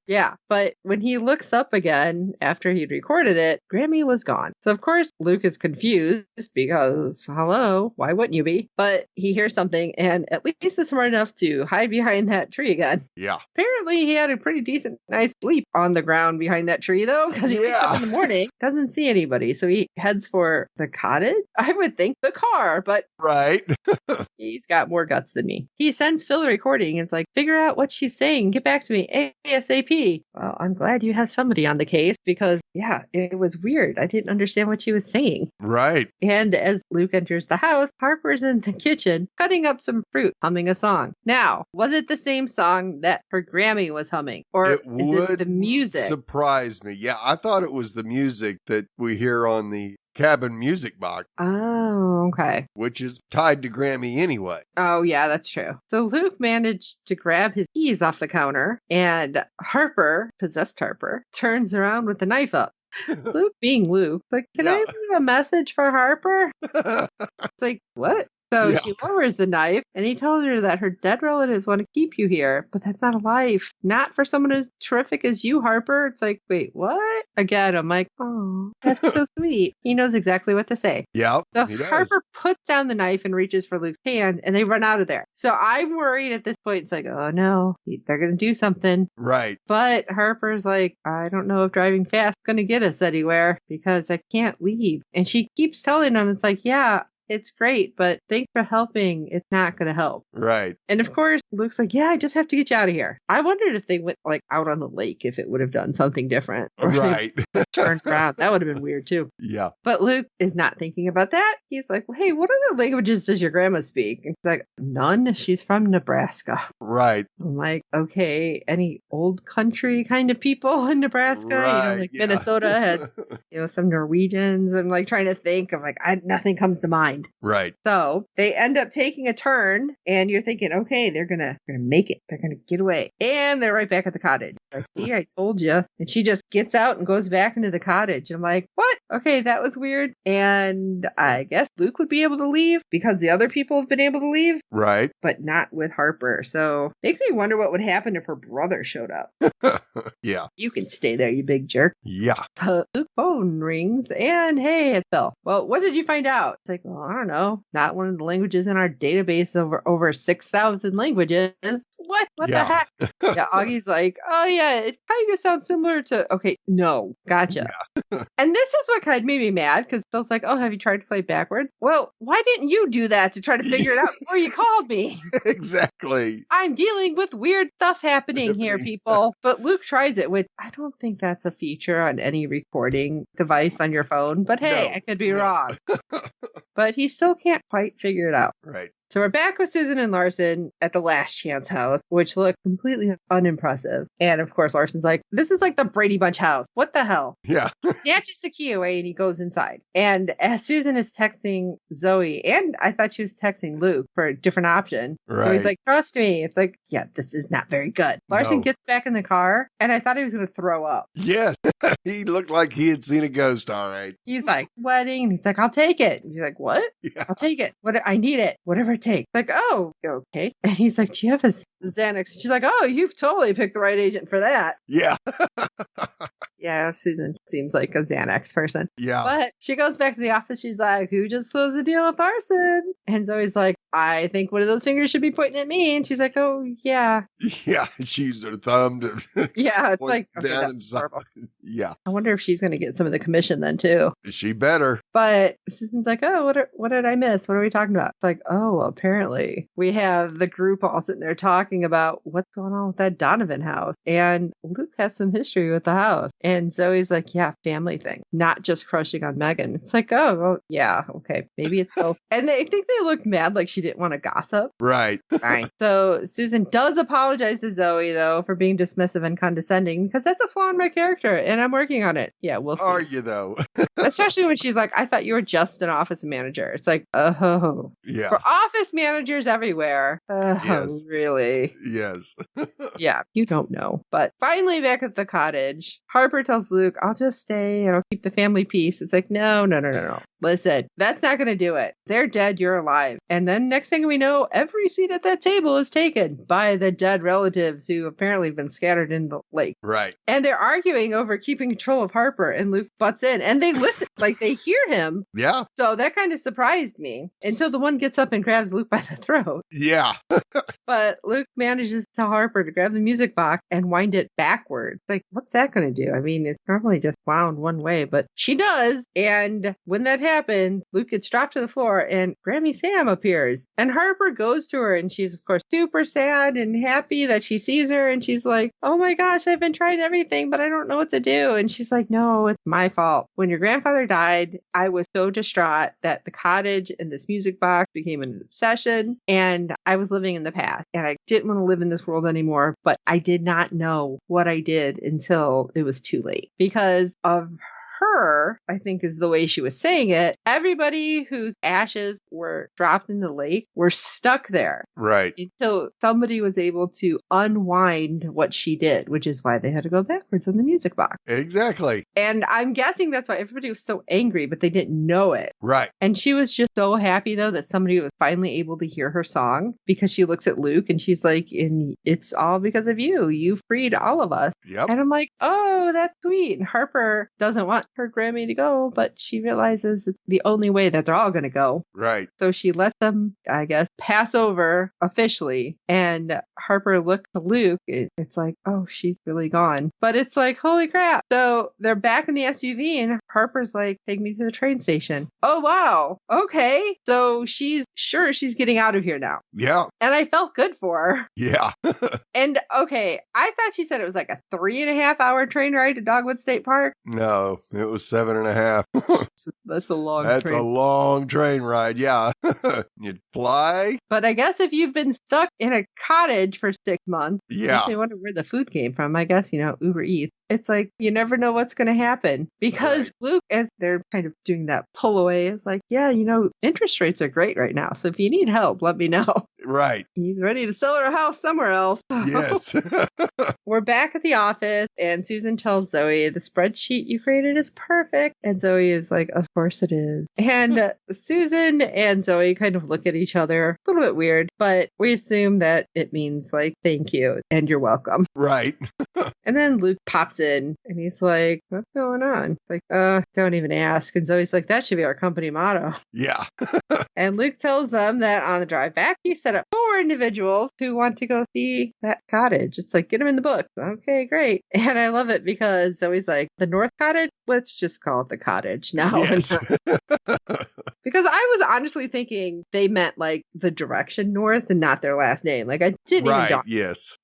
Yeah, but when he looks up again after he'd recorded it, Grammy was gone. So of course Luke is confused because, hello, why wouldn't you be? But he hears something and at least is smart enough to hide behind that tree again. Yeah. Apparently he had a pretty decent, nice sleep on the ground behind that tree though, because he wakes up in the morning, doesn't see anybody. So he heads for the cottage. I would think the car, but right. He's got more guts than me. He sends Phil a recording and it's like, figure out what she's saying. Get back to me ASAP. Well, I'm glad you have somebody on the case because, yeah, it was weird. I didn't understand what she was saying. Right. And as Luke enters the house, Harper's in the kitchen cutting up some fruit, humming a song. Now, was it the same song that her Grammy was humming? Or is it the music? Surprise me. Yeah, I thought it was the music that we hear on the cabin music box. Oh, okay. Which is tied to Grammy anyway. Oh, yeah, that's true. So Luke managed to grab his keys off the counter, and Harper, possessed Harper, turns around with the knife up. Luke being Luke, like, can I leave a message for Harper? It's like, what? So she lowers the knife, and he tells her that her dead relatives want to keep you here, but that's not a life. Not for someone as terrific as you, Harper. It's like, wait, what? Again, I'm like, oh, that's so sweet. He knows exactly what to say. Yeah. So Harper puts down the knife and reaches for Luke's hand, and they run out of there. So I'm worried at this point. It's like, oh no, they're going to do something. Right. But Harper's like, I don't know if driving fast is going to get us anywhere because I can't leave. And she keeps telling him, it's like, yeah, it's great, but thanks for helping. It's not going to help. Right. And of course, Luke's like, yeah, I just have to get you out of here. I wondered if they went like out on the lake, if it would have done something different. Or right. Turned around. That would have been weird too. Yeah. But Luke is not thinking about that. He's like, well, hey, what other languages does your grandma speak? And he's like, none. She's from Nebraska. Right. I'm like, okay, any old country kind of people in Nebraska? Right. Like Minnesota had, some Norwegians. I'm like trying to think of like, nothing comes to mind. Right. So they end up taking a turn and you're thinking, okay, they're gonna make it. They're gonna get away. And they're right back at the cottage. See, I told you. And she just gets out and goes back into the cottage. And I'm like, what? Okay, that was weird. And I guess Luke would be able to leave because the other people have been able to leave. Right. But not with Harper. So makes me wonder what would happen if her brother showed up. Yeah. You can stay there, you big jerk. Yeah. Luke's phone rings and hey, it's Phil. Well, what did you find out? It's like, well, I don't know. Not one of the languages in our database over 6,000 languages. What? What the heck? Yeah, Augie's like, oh yeah, it kind of sounds similar to, okay, no, gotcha. Yeah. And this is what kind of made me mad because Phil's like, oh, have you tried to play backwards? Well, why didn't you do that to try to figure it out before you called me? Exactly. I'm dealing with weird stuff happening here, people. But Luke tries it, which I don't think that's a feature on any recording device on your phone. But hey, I could be wrong. But he still can't quite figure it out. Right. So we're back with Susan and Larson at the Last Chance house, which looked completely unimpressive. And of course, Larson's like, this is like the Brady Bunch house. What the hell? Yeah. Snatches the key away and he goes inside. And as Susan is texting Zoe, and I thought she was texting Luke for a different option. Right. So he's like, trust me. It's like, yeah, this is not very good. Larson gets back in the car and I thought he was going to throw up. Yes. He looked like he had seen a ghost, all right. He's like sweating and he's like, I'll take it. And she's like, what? Yeah. I'll take it. I need it. Whatever it takes. Like, oh, okay. And he's like, do you have a Xanax? She's like, oh, you've totally picked the right agent for that. Yeah. Yeah, Susan seems like a Xanax person. Yeah. But she goes back to the office. She's like, who just closed the deal with Larson? And Zoe's like, I think one of those fingers should be pointing at me. And she's like, oh, yeah. Yeah. She used her thumb to yeah, it's like, okay, down inside. Yeah. I wonder if she's going to get some of the commission then, too. She better. But Susan's like, oh, what did I miss? What are we talking about? It's like, oh, apparently we have the group all sitting there talking about what's going on with that Donovan house. And Luke has some history with the house. And Zoe's like, yeah, family thing, not just crushing on Megan. It's like, oh, yeah, okay, maybe it's both. And I think they looked mad like she didn't want to gossip. Right. Fine. So Susan does apologize to Zoe, though, for being dismissive and condescending, because that's a flaw in my character, and I'm working on it. Yeah, we'll see. Are you, though? Especially when she's like, I thought you were just an office manager. It's like, oh. Yeah. For office managers everywhere. Oh, yes. Really? Yes. Yeah, you don't know. But finally back at the cottage, Harper tells Luke, I'll just stay and I'll keep the family peace. It's like, no. Listen, that's not going to do it. They're dead, you're alive. And then next thing we know, every seat at that table is taken by the dead relatives who apparently have been scattered in the lake. Right. And they're arguing over keeping control of Harper, and Luke butts in and they listen, like they hear him. Yeah. So that kind of surprised me until the one gets up and grabs Luke by the throat. Yeah. But Luke manages to Harper to grab the music box and wind it backwards. Like, what's that going to do? I mean, it's normally just wound one way, but she does. And when that happens, Luke gets dropped to the floor and Grammy Sam appears. And Harper goes to her and she's, of course, super sad and happy that she sees her. And she's like, oh my gosh, I've been trying everything, but I don't know what to do. And she's like, no, it's my fault. When your grandfather died, I was so distraught that the cottage and this music box became an obsession. And I was living in the past and I didn't want to live in this world anymore, but I did not know what I did until it was too late because of her, I think is the way she was saying it. Everybody whose ashes were dropped in the lake were stuck there. Right. Until somebody was able to unwind what she did, which is why they had to go backwards on the music box. Exactly. And I'm guessing that's why everybody was so angry, but they didn't know it. Right. And she was just so happy, though, that somebody was finally able to hear her song because she looks at Luke and she's like, and it's all because of you. You freed all of us. Yep. And I'm like, oh, that's sweet. And Harper doesn't want her Grammy to go, but she realizes it's the only way that they're all going to go. Right. So she lets them, I guess, pass over officially. And Harper looks to Luke. It's like, oh, she's really gone. But it's like, holy crap. So they're back in the SUV and Harper's like, take me to the train station. Oh, wow. Okay. So she's sure she's getting out of here now. Yeah. And I felt good for her. Yeah. And okay, I thought she said it was like a 3.5-hour train ride to Dogwood State Park. No, it was 7.5. That's a long That's train. a long train ride. Yeah. You'd fly. But I guess if you've been stuck in a cottage for 6 months, Yeah. I wonder where the food came from. I guess, Uber Eats. It's like, you never know what's going to happen because Right. Luke, as they're kind of doing that pull away, is like, yeah, interest rates are great right now. So if you need help, let me know. Right. He's ready to sell her a house somewhere else. Yes. We're back at the office and Susan tells Zoe the spreadsheet you created is perfect. And Zoe is like, of course it is. And Susan and Zoe kind of look at each other, a little bit weird, but we assume that it means like, thank you and you're welcome. Right. And then Luke pops in and he's like, what's going on? It's like, don't even ask. And Zoe's like, that should be our company motto. Yeah. And Luke tells them that on the drive back, he set up 4 4 individuals who want to go see that cottage. It's like, get them in the book. Okay, great. And I love it because Zoe's like, the North Cottage? Let's just call it the cottage now. Yes. Because I was honestly thinking they meant like the direction north and not their last name. Like I didn't even know. Yes.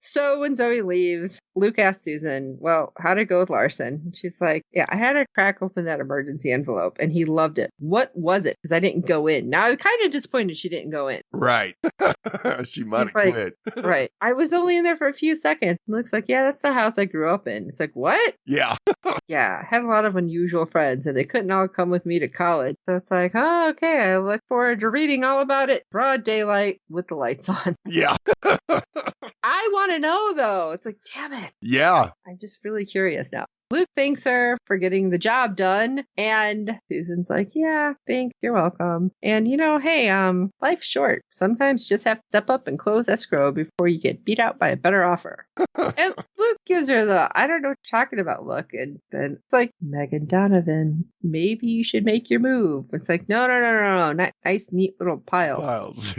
So when Zoe leaves, Luke asks Susan, well, how'd it go with Larson? And she's like, yeah, I had to crack open that emergency envelope and he loved it. What was it? Because I didn't go in. Now I'm kind of disappointed she didn't go in. Right. She might have quit. Right. I was only in there for a few seconds. Looks like, yeah, that's the house I grew up in. It's like, what? Yeah. Yeah. I had a lot of unusual friends and they couldn't all come with me to college. So it's like, oh, okay. I look forward to reading all about it. Broad daylight with the lights on. Yeah. I want to know, though. It's like, damn it. Yeah. I'm just really curious now. Luke thanks her for getting the job done. And Susan's like, yeah, thanks. You're welcome. And, hey, life's short. Sometimes you just have to step up and close escrow before you get beat out by a better offer. And Luke gives her the, I don't know what you're talking about look. And then it's like, Megan Donovan, maybe you should make your move. It's like, no. Nice, neat little piles.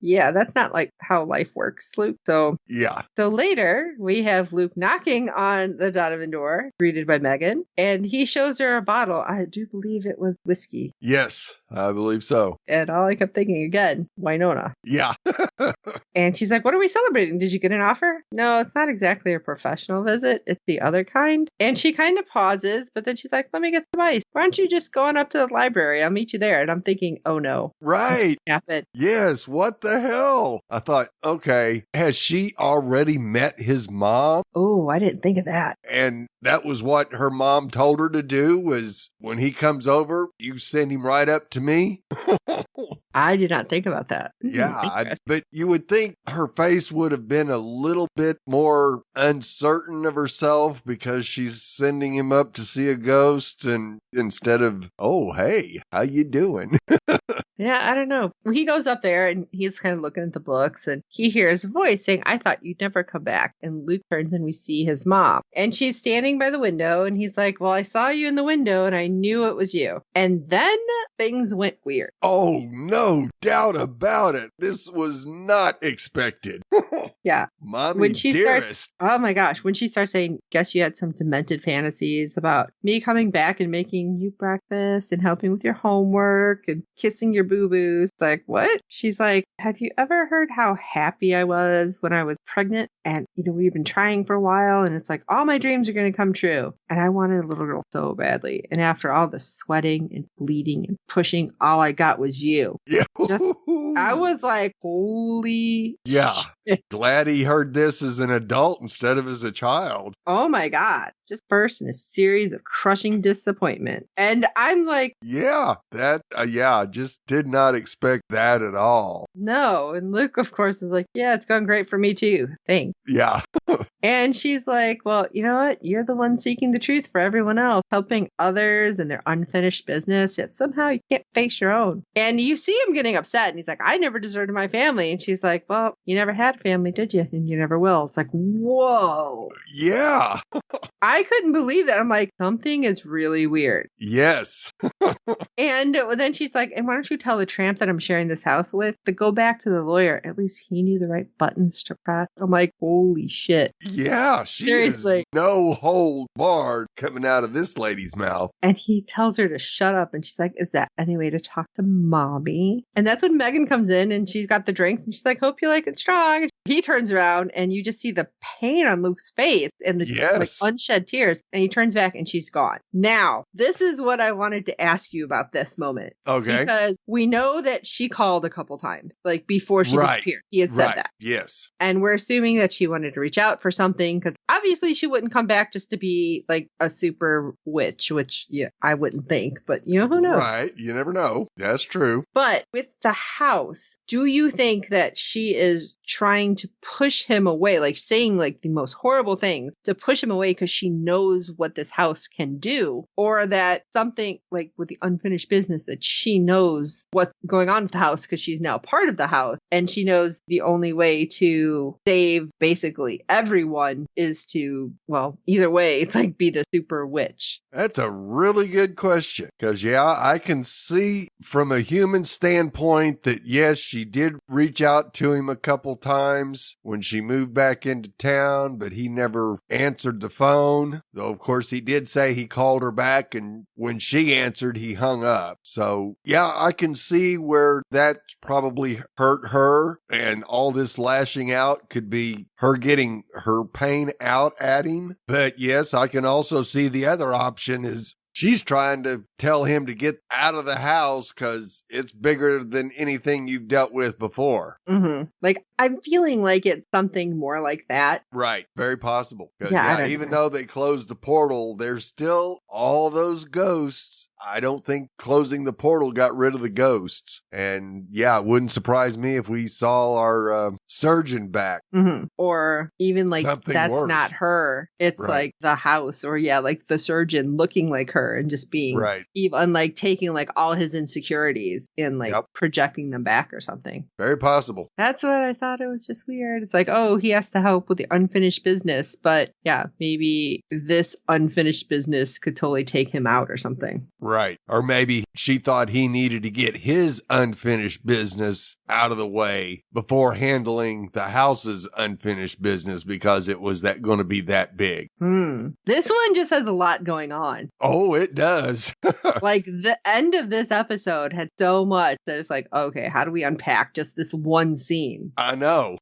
Yeah, that's not like how life works, Luke. So, yeah. So later, we have Luke knocking on the Donovan door, greeted by Megan, and he shows her a bottle. I do believe it was whiskey. Yes, I believe so. And all I kept thinking again, Winona. Yeah. And she's like, what are we celebrating? Did you get an offer? No, it's not exactly a professional visit. It's the other kind. And she kind of pauses, but then she's like, let me get some ice. Why don't you just go on up to the library? I'll meet you there. And I'm thinking, oh no. Right. Happen. Yes. What the hell? I thought, okay, has she already met his mom? Oh, I didn't think of that. And that was what her mom told her to do, was when he comes over, you send him right up to me. I did not think about that. Yeah, but you would think her face would have been a little bit more uncertain of herself because she's sending him up to see a ghost, and instead of, oh, hey, how you doing? Yeah, I don't know. He goes up there and he's kind of looking at the books and he hears a voice saying, I thought you'd never come back. And Luke turns and we see his mom. And she's standing by the window and he's like, well, I saw you in the window and I knew it was you. And then things went weird. Oh, no doubt about it. This was not expected. Yeah. Mommy when she dearest. Oh my gosh. When she starts saying, guess you had some demented fantasies about me coming back and making you breakfast and helping with your homework and kissing your boo-boos. It's like, what? She's like, have you ever heard how happy I was when I was pregnant? And, we've been trying for a while and it's like, all my dreams are going to come true. And I wanted a little girl so badly. And after all the sweating and bleeding and pushing, all I got was you. Yeah. I was like, holy yeah. Glad he heard this as an adult instead of as a child. Oh my God. Just burst in a series of crushing disappointment. And I'm like, yeah, just did not expect that at all. No. And Luke, of course, is like, yeah, it's going great for me too. Thanks. Yeah. And she's like, well, you know what? You're the one seeking the truth for everyone else, helping others in their unfinished business, yet somehow you can't face your own. And you see him getting upset and he's like, I never deserted my family. And she's like, well, you never had a family, did you? And you never will. It's like, whoa. Yeah. I couldn't believe that. I'm like, something is really weird. Yes. And then she's like, and why don't you tell the tramp that I'm sharing this house with to go back to the lawyer? At least he knew the right buttons to press. I'm like, holy shit. Yeah, seriously. No hold barred coming out of this lady's mouth. And he tells her to shut up. And she's like, is that any way to talk to mommy? And that's when Megan comes in and she's got the drinks and she's like, hope you like it strong. He turns around and you just see the pain on Luke's face and the like unshed tears. And he turns back and she's gone. Now, this is what I wanted to ask you about this moment. Okay. Because we know that she called a couple times, like before she disappeared. He had said that. Yes. And we're assuming that she wanted to reach out for something because obviously she wouldn't come back just to be like a super witch, which I wouldn't think, but who knows? Right. You never know. That's true. But with the house, do you think that she is trying to push him away, like saying like the most horrible things to push him away because she knows what this house can do, or that something like with the unfinished business that she knows what's going on with the house because she's now part of the house And she knows the only way to save basically everyone is to, well, either way, it's like be the super witch. That's a really good question. Because, yeah, I can see from a human standpoint that, yes, she did reach out to him a couple times when she moved back into town, but he never answered the phone. Though, of course, he did say he called her back, and when she answered, he hung up. So, yeah, I can see where that's probably hurt her, and all this lashing out could be her getting her pain out at him. But, yes, I can also see the other option is she's trying to tell him to get out of the house because it's bigger than anything you've dealt with before. Mm-hmm. Like, I'm feeling like it's something more like that. Right. Very possible. Because, even know. though they closed the portal, there's still all those ghosts. I don't think closing the portal got rid of the ghosts. And, it wouldn't surprise me if we saw our surgeon back. Mm-hmm. Or even like, something that's worse. not her. It's like the house, or like the surgeon looking like her and just being even like taking like all his insecurities and like projecting them back or something. Very possible. That's what I thought. It was just weird. It's like, oh, he has to help with the unfinished business. But maybe this unfinished business could totally take him out or something. Right. Or maybe she thought he needed to get his unfinished business out of the way before handling the house's unfinished business because it was going to be that big. This one just has a lot going on. Oh, it does. Like the end of this episode had so much that it's like, okay, how do we unpack just this one scene? I know.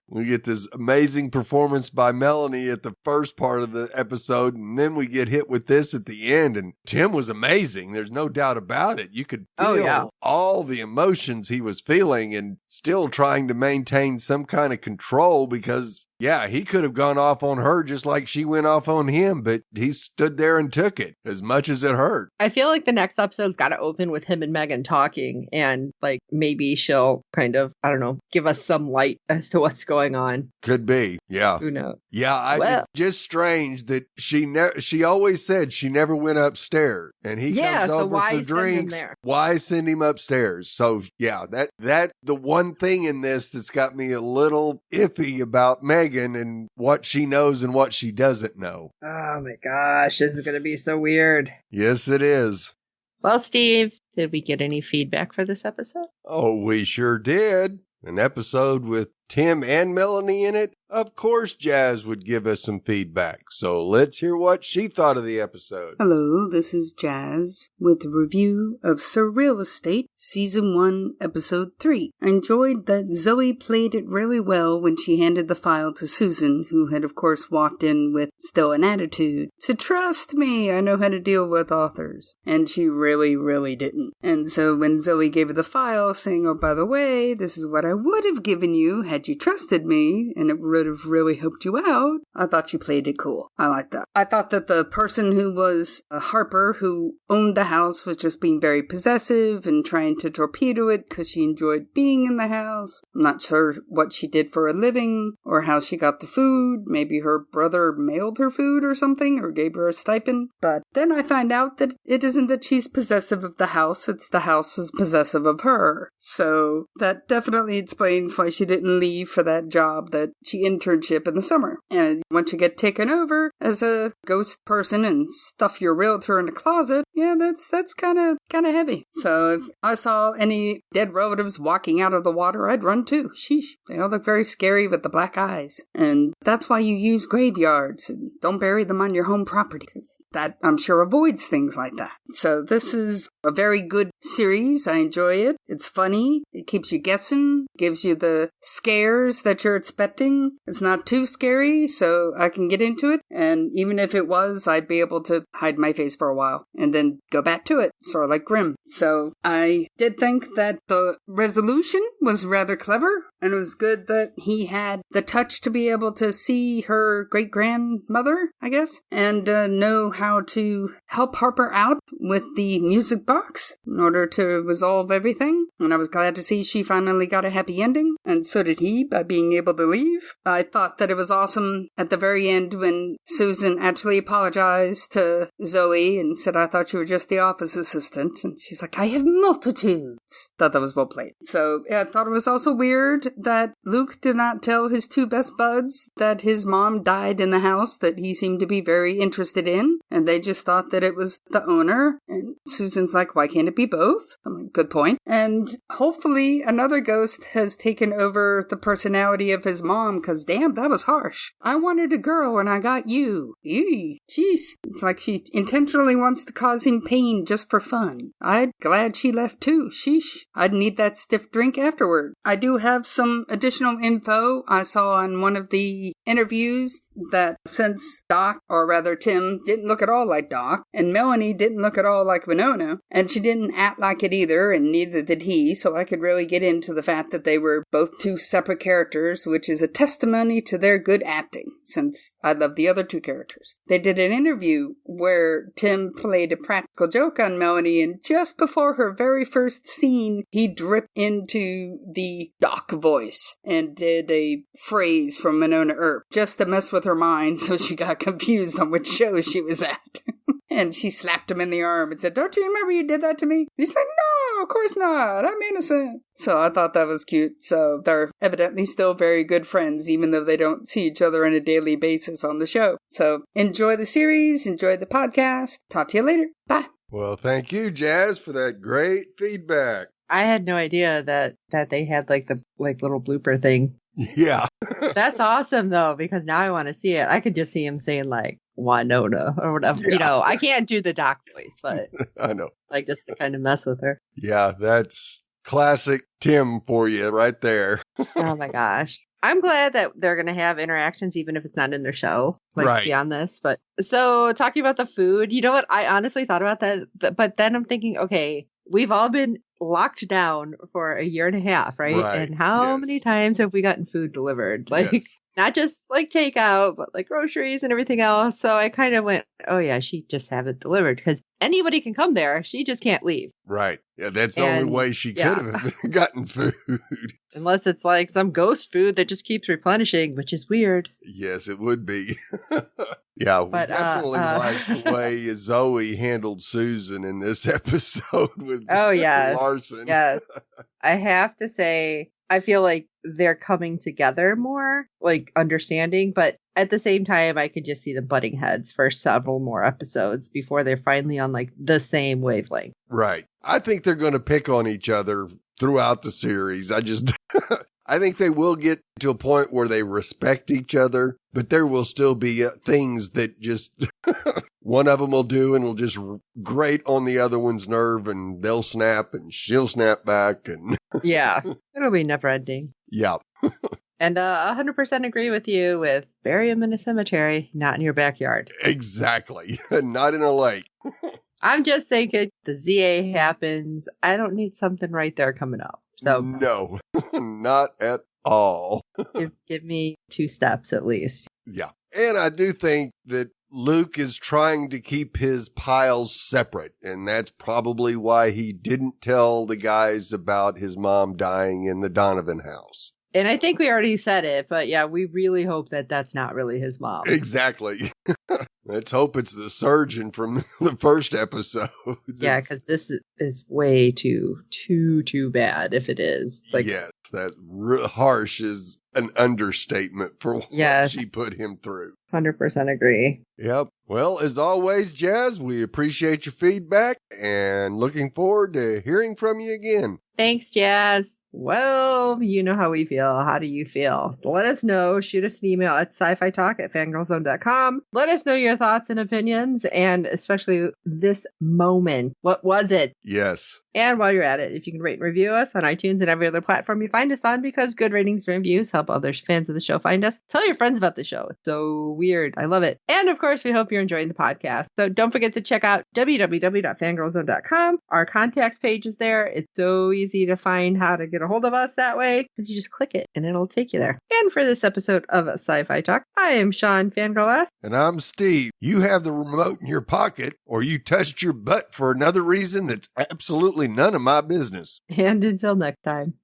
We get this amazing performance by Melanie at the first part of the episode, and then we get hit with this at the end. And Tim was amazing. There's no doubt about it. You could feel all the emotions he was feeling and still trying to maintain some kind of control because he could have gone off on her just like she went off on him, but he stood there and took it as much as it hurt. I feel like the next episode's got to open with him and Megan talking, and like maybe she'll kind of, I don't know, give us some light as to what's going on. Could be. Yeah. Who knows? Yeah. It's just strange that she always said she never went upstairs, and he comes over for drinks. Why send him upstairs? So that the one thing in this that's got me a little iffy about Megan and what she knows and what she doesn't know. Oh my gosh, this is going to be so weird. Yes, it is. Well, Steve, did we get any feedback for this episode? Oh, we sure did. An episode with Tim and Melanie in it. Of course, Jazz would give us some feedback. So let's hear what she thought of the episode. Hello, this is Jazz with a review of SurrealEstate Season 1, Episode 3. I enjoyed that Zoe played it really well when she handed the file to Susan, who had of course walked in with still an attitude. To trust me, I know how to deal with authors. And she really, really didn't. And so when Zoe gave her the file saying, oh, by the way, this is what I would have given you had you trusted me, and it would have really helped you out, I thought you played it cool. I like that. I thought that the person who was Harper, who owned the house, was just being very possessive and trying to torpedo it because she enjoyed being in the house. I'm not sure what she did for a living or how she got the food. Maybe her brother mailed her food or something or gave her a stipend. But then I find out that it isn't that she's possessive of the house, it's the house is possessive of her. So that definitely explains why she didn't leave for that job that she internship in the summer. And once you get taken over as a ghost person and stuff your realtor in a closet, that's kind of heavy. So if I saw any dead relatives walking out of the water, I'd run too. Sheesh. They all look very scary with the black eyes. And that's why you use graveyards and don't bury them on your home property, because that, I'm sure, avoids things like that. So this is a very good series. I enjoy it. It's funny. It keeps you guessing, gives you the scares that you're expecting. It's not too scary, so I can get into it. And even if it was, I'd be able to hide my face for a while and then go back to it, sort of like Grimm. So I did think that the resolution was rather clever, and it was good that he had the touch to be able to see her great-grandmother, I guess, and know how to help Harper out with the music box in order to resolve everything. And I was glad to see she finally got a happy ending, and so did he by being able to leave. I thought that it was awesome at the very end when Susan actually apologized to Zoe and said, I thought you were just the office assistant. And she's like, I have multitudes. Thought that was well played. So yeah, I thought it was also weird that Luke did not tell his two best buds that his mom died in the house that he seemed to be very interested in. And they just thought that it was the owner. And Susan's like, why can't it be both? I'm like, good point. And hopefully another ghost has taken over the personality of his mom, because damn, that was harsh. I wanted a girl and I got you. Eee, jeez. It's like she intentionally wants to cause him pain just for fun. I'm glad she left too. Sheesh. I'd need that stiff drink afterward. I do have some additional info I saw on one of the interviews that since Doc, or rather Tim, didn't look at all like Doc, and Melanie didn't look at all like Winona, and she didn't act like it either, and neither did he, so I could really get into the fact that they were both two separate characters, which is a testimony to their good acting, since I love the other two characters. They did an interview where Tim played a practical joke on Melanie, and just before her very first scene, he dripped into the Doc voice and did a phrase from Winona Earp, just to mess with her mind, so she got confused on which show she was at. And she slapped him in the arm and said, don't you remember you did that to me? He's like, no, of course not. I'm innocent. So I thought that was cute. So they're evidently still very good friends, even though they don't see each other on a daily basis on the show. So enjoy the series, enjoy the podcast. Talk to you later. Bye. Well, thank you, Jazz, for that great feedback. I had no idea that they had the little blooper thing. Yeah. That's awesome though, because now I want to see it. I could just see him saying Winona or whatever. Yeah. I can't do the Doc voice, but I know. Just to kind of mess with her. Yeah, that's classic Tim for you right there. Oh my gosh. I'm glad that they're going to have interactions, even if it's not in their show, right, beyond this. But so talking about the food, you know what? I honestly thought about that, but then I'm thinking, okay, we've all been locked down for a year and a half, right? And how many times have we gotten food delivered? Not just takeout, but groceries and everything else. So I kind of went, oh yeah, she just have it delivered, because anybody can come there. She just can't leave. Right. Yeah, that's the only way she could have gotten food. Unless it's some ghost food that just keeps replenishing, which is weird. Yes, it would be. Yeah, we definitely like the way Zoe handled Susan in this episode with Larson. Yes. I have to say, I feel like they're coming together more, understanding, but at the same time, I could just see them butting heads for several more episodes before they're finally on the same wavelength. Right. I think they're going to pick on each other throughout the series. I think they will get to a point where they respect each other, but there will still be things that just one of them will do and will just grate on the other one's nerve, and they'll snap and she'll snap back. And yeah, it'll be never ending. Yeah. And 100% agree with you with bury him in a cemetery, not in your backyard. Exactly. Not in a lake. I'm just thinking the ZA happens. I don't need something right there coming up. So no, not at all. give me 2 steps at least. Yeah. And I do think that Luke is trying to keep his piles separate, and that's probably why he didn't tell the guys about his mom dying in the Donovan house. And I think we already said it, but yeah, we really hope that that's not really his mom. Exactly. Let's hope it's the surgeon from the first episode. Yeah, because this is way too bad if it is. Yes, that harsh is an understatement for what she put him through. 100% agree. Yep. Well, as always, Jazz, we appreciate your feedback and looking forward to hearing from you again. Thanks, Jazz. Well, you know how we feel. How do you feel? Let us know. Shoot us an email at sci-fi talk@fangirlzone.com. Let us know your thoughts and opinions, and especially this moment. What was it? Yes. And while you're at it, if you can rate and review us on iTunes and every other platform you find us on, because good ratings and reviews help other fans of the show find us. Tell your friends about the show. It's so weird. I love it. And of course, we hope you're enjoying the podcast. So don't forget to check out www.fangirlzone.com. Our contacts page is there. It's so easy to find how to get a hold of us that way, because you just click it and it'll take you there. And for this episode of Sci-Fi Talk, I am Sean Fangirl S. And I'm Steve. You have the remote in your pocket, or you touched your butt for another reason that's absolutely none of my business. And until next time.